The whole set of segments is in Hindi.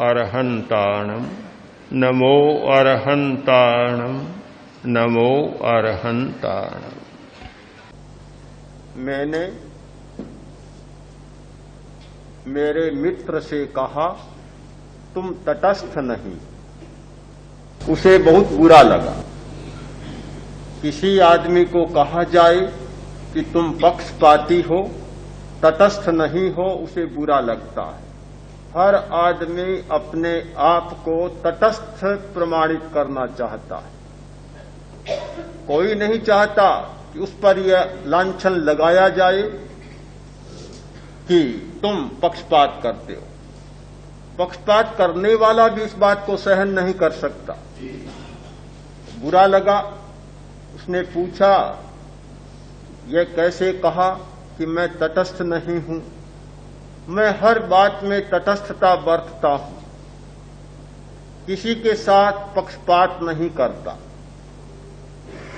अरहन्ताणं नमो अरहन्ताणं नमो अरहन्ताणं। मैंने मेरे मित्र से कहा तुम तटस्थ नहीं। उसे बहुत बुरा लगा। किसी आदमी को कहा जाए कि तुम पक्षपाती हो, तटस्थ नहीं हो, उसे बुरा लगता है। हर आदमी अपने आप को तटस्थ प्रमाणित करना चाहता है। कोई नहीं चाहता कि उस पर यह लांछन लगाया जाए कि तुम पक्षपात करते हो। पक्षपात करने वाला भी इस बात को सहन नहीं कर सकता। बुरा लगा। उसने पूछा, यह कैसे कहा कि मैं तटस्थ नहीं हूं? मैं हर बात में तटस्थता बरतता हूं, किसी के साथ पक्षपात नहीं करता।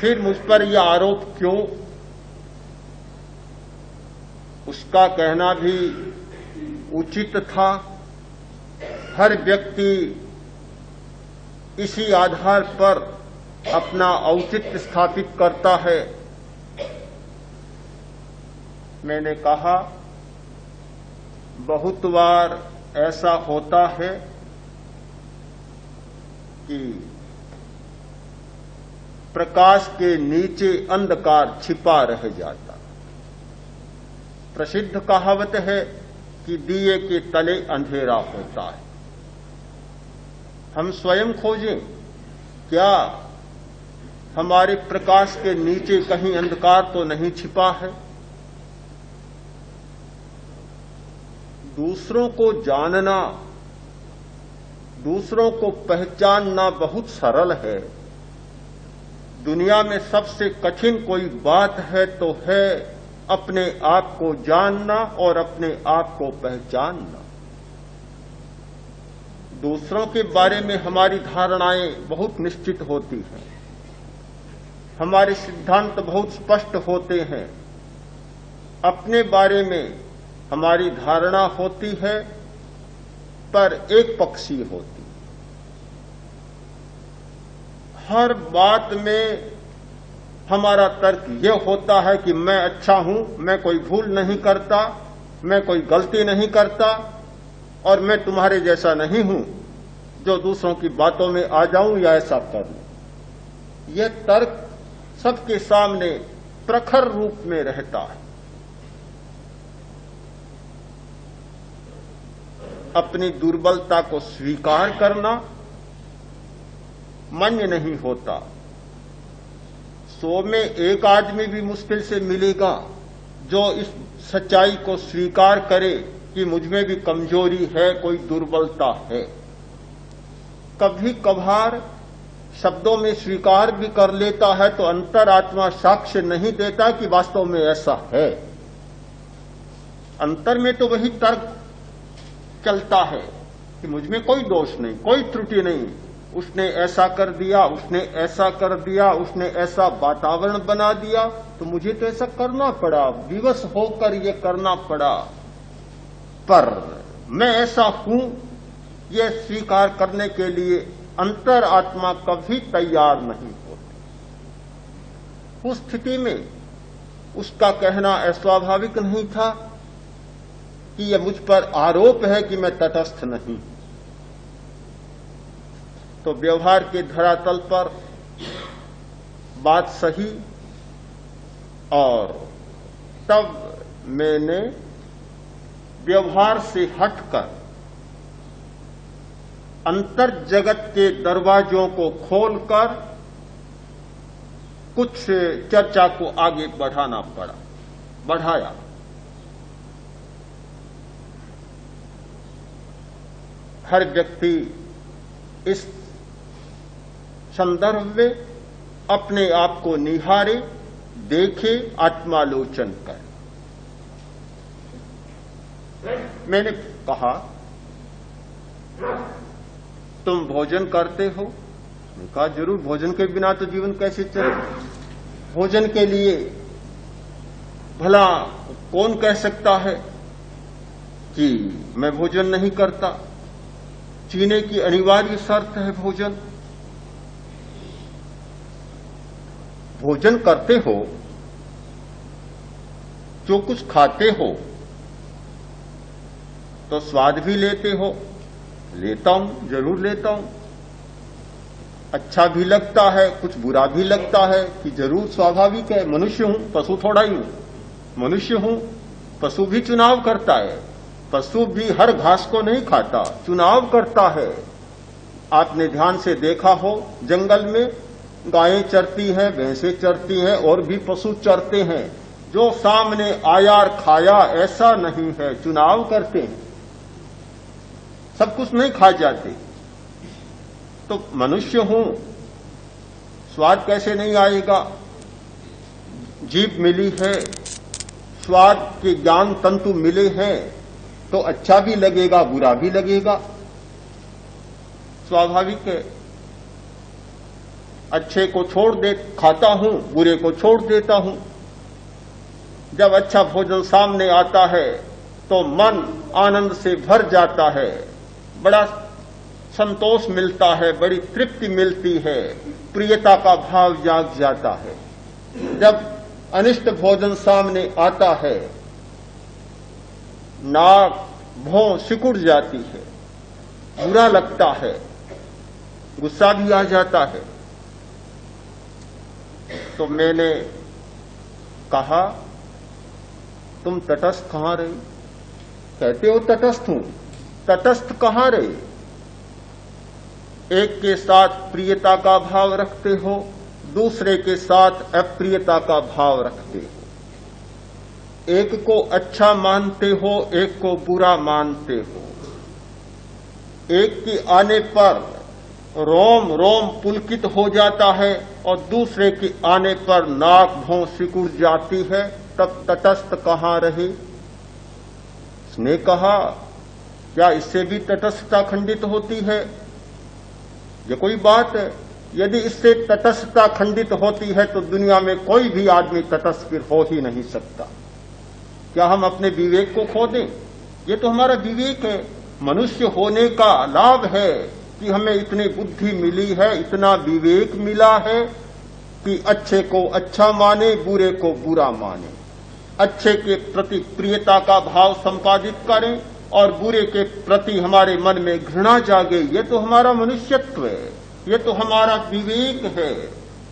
फिर मुझ पर यह आरोप क्यों? उसका कहना भी उचित था। हर व्यक्ति इसी आधार पर अपना औचित्य स्थापित करता है। मैंने कहा, बहुत बार ऐसा होता है कि प्रकाश के नीचे अंधकार छिपा रह जाता। प्रसिद्ध कहावत है कि दिए के तले अंधेरा होता है। हम स्वयं खोजें, क्या हमारे प्रकाश के नीचे कहीं अंधकार तो नहीं छिपा है? दूसरों को जानना, दूसरों को पहचानना बहुत सरल है। दुनिया में सबसे कठिन कोई बात है तो है अपने आप को जानना और अपने आप को पहचानना। दूसरों के बारे में हमारी धारणाएं बहुत निश्चित होती हैं, हमारे सिद्धांत बहुत स्पष्ट होते हैं। अपने बारे में हमारी धारणा होती है पर एक पक्षी होती। हर बात में हमारा तर्क यह होता है कि मैं अच्छा हूं, मैं कोई भूल नहीं करता, मैं कोई गलती नहीं करता और मैं तुम्हारे जैसा नहीं हूं जो दूसरों की बातों में आ जाऊं या ऐसा कर लूं। यह तर्क सबके सामने प्रखर रूप में रहता है। अपनी दुर्बलता को स्वीकार करना मान्य नहीं होता। 100 में एक आदमी भी मुश्किल से मिलेगा जो इस सच्चाई को स्वीकार करे कि मुझ में भी कमजोरी है, कोई दुर्बलता है। कभी कभार शब्दों में स्वीकार भी कर लेता है तो अंतरात्मा साक्ष्य नहीं देता कि वास्तव में ऐसा है। अंतर में तो वही तर्क चलता है कि मुझ में कोई दोष नहीं, कोई त्रुटि नहीं, उसने ऐसा कर दिया, उसने ऐसा कर दिया, उसने ऐसा वातावरण बना दिया तो मुझे तो ऐसा करना पड़ा, विवश होकर ये करना पड़ा। पर मैं ऐसा हूं, यह स्वीकार करने के लिए अंतरात्मा कभी तैयार नहीं होती। उस स्थिति में उसका कहना अस्वाभाविक नहीं था कि यह मुझ पर आरोप है कि मैं तटस्थ नहीं। तो व्यवहार के धरातल पर बात सही, और तब मैंने व्यवहार से हटकर अंतर जगत के दरवाजों को खोलकर कुछ चर्चा को आगे बढ़ाया। हर व्यक्ति इस संदर्भ में अपने आप को निहारे, देखे, आत्मालोचन करे। मैंने कहा, तुम भोजन करते हो? मैंने कहा, जरूर, भोजन के बिना तो जीवन कैसे चले। भोजन के लिए भला कौन कह सकता है कि मैं भोजन नहीं करता? जीने की अनिवार्य शर्त है भोजन। भोजन करते हो, जो कुछ खाते हो तो स्वाद भी लेते हो। लेता हूं, जरूर लेता हूं। अच्छा भी लगता है, कुछ बुरा भी लगता है कि जरूर स्वाभाविक है। मनुष्य हूं, पशु थोड़ा ही हूं। मनुष्य हूं, पशु भी चुनाव करता है। पशु भी हर घास को नहीं खाता, चुनाव करता है। आपने ध्यान से देखा हो, जंगल में गायें चरती हैं, भैंसें चरती हैं और भी पशु चरते हैं। जो सामने आया और खाया ऐसा नहीं है, चुनाव करते हैं। सब कुछ नहीं खा जाते। तो मनुष्य हूं, स्वाद कैसे नहीं आएगा? जीभ मिली है, स्वाद के ज्ञान तंतु मिले हैं, तो अच्छा भी लगेगा, बुरा भी लगेगा। स्वाभाविक है। अच्छे को छोड़ दे खाता हूं, बुरे को छोड़ देता हूं। जब अच्छा भोजन सामने आता है तो मन आनंद से भर जाता है, बड़ा संतोष मिलता है, बड़ी तृप्ति मिलती है, प्रियता का भाव जाग जाता है। जब अनिष्ट भोजन सामने आता है, नाक भौं सिकुड़ जाती है, बुरा लगता है, गुस्सा भी आ जाता है। तो मैंने कहा, तुम तटस्थ कहां रही? कहते हो तटस्थ हूं, तटस्थ कहां रही? एक के साथ प्रियता का भाव रखते हो, दूसरे के साथ अप्रियता का भाव रखते हो। एक को अच्छा मानते हो, एक को बुरा मानते हो। एक के आने पर रोम रोम पुलकित हो जाता है और दूसरे के आने पर नाक भौं सिकुड़ जाती है। तब तटस्थ कहां रहे? उसने कहा, क्या इससे भी तटस्थता खंडित होती है? ये कोई बात है? यदि इससे तटस्थता खंडित होती है तो दुनिया में कोई भी आदमी तटस्थ फिर हो ही नहीं सकता। क्या हम अपने विवेक को खो दें? ये तो हमारा विवेक है। मनुष्य होने का लाभ है कि हमें इतनी बुद्धि मिली है, इतना विवेक मिला है कि अच्छे को अच्छा माने, बुरे को बुरा माने। अच्छे के प्रति प्रियता का भाव संपादित करें और बुरे के प्रति हमारे मन में घृणा जागे। ये तो हमारा मनुष्यत्व है, ये तो हमारा विवेक है,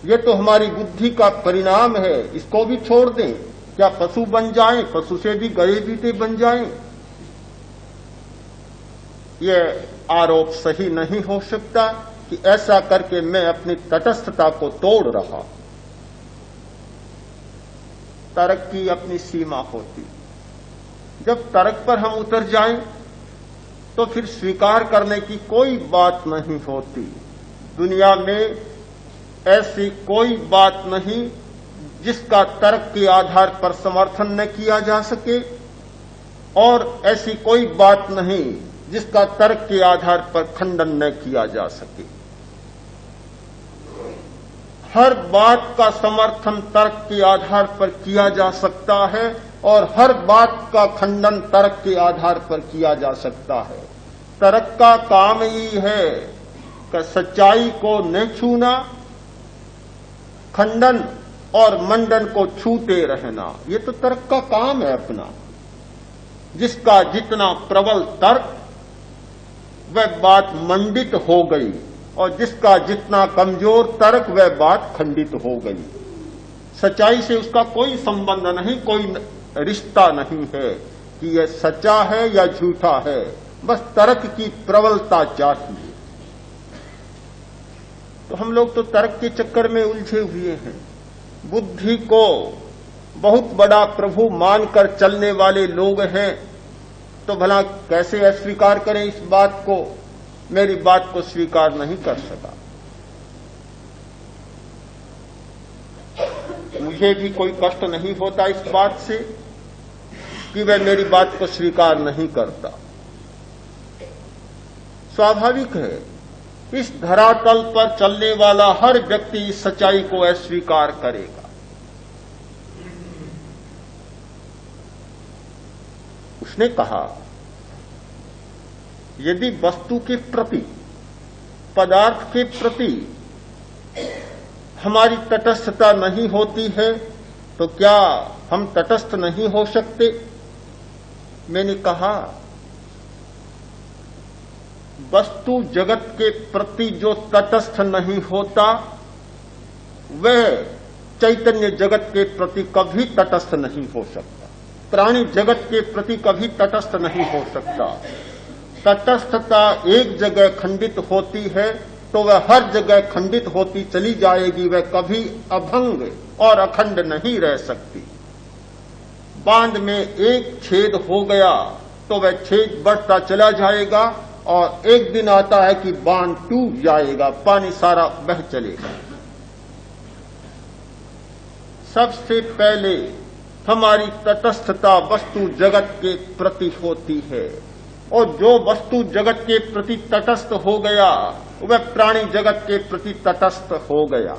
ये तो हमारी बुद्धि का परिणाम है। इसको भी छोड़ दें? क्या पशु बन जाएं? पशु से भी गए बीते बन जाएं? ये आरोप सही नहीं हो सकता कि ऐसा करके मैं अपनी तटस्थता को तोड़ रहा। तर्क की अपनी सीमा होती। जब तर्क पर हम उतर जाएं तो फिर स्वीकार करने की कोई बात नहीं होती। दुनिया में ऐसी कोई बात नहीं जिसका तर्क के आधार पर समर्थन न किया जा सके, और ऐसी कोई बात नहीं जिसका तर्क के आधार पर खंडन न किया जा सके। हर बात का समर्थन तर्क के आधार पर किया जा सकता है और हर बात का खंडन तर्क के आधार पर किया जा सकता है। तर्क का काम ही है कि सच्चाई को न छूना, खंडन और मंडन को छूते रहना। ये तो तर्क का काम है अपना। जिसका जितना प्रबल तर्क वह बात मंडित हो गई, और जिसका जितना कमजोर तर्क वह बात खंडित हो गई। सच्चाई से उसका कोई संबंध नहीं, कोई रिश्ता नहीं है कि यह सच्चा है या झूठा है। बस तर्क की प्रबलता चाहिए। तो हम लोग तो तर्क के चक्कर में उलझे हुए हैं। बुद्धि को बहुत बड़ा प्रभु मानकर चलने वाले लोग हैं, तो भला कैसे अस्वीकार करें इस बात को? मेरी बात को स्वीकार नहीं कर सका। मुझे भी कोई कष्ट नहीं होता इस बात से कि वह मेरी बात को स्वीकार नहीं करता। स्वाभाविक है, इस धरातल पर चलने वाला हर व्यक्ति इस सच्चाई को अस्वीकार करेगा। उसने कहा, यदि वस्तु के प्रति, पदार्थ के प्रति हमारी तटस्थता नहीं होती है तो क्या हम तटस्थ नहीं हो सकते? मैंने कहा वस्तु जगत के प्रति जो तटस्थ नहीं होता वह चैतन्य जगत के प्रति कभी तटस्थ नहीं हो सकता, प्राणी जगत के प्रति कभी तटस्थ नहीं हो सकता। तटस्थता एक जगह खंडित होती है तो वह हर जगह खंडित होती चली जाएगी, वह कभी अभंग और अखंड नहीं रह सकती। बांध में एक छेद हो गया तो वह छेद बढ़ता चला जाएगा और एक दिन आता है कि बांध टूट जाएगा, पानी सारा बह चलेगा। सबसे पहले हमारी तटस्थता वस्तु जगत के प्रति होती है और जो वस्तु जगत के प्रति तटस्थ हो गया वह प्राणी जगत के प्रति तटस्थ हो गया।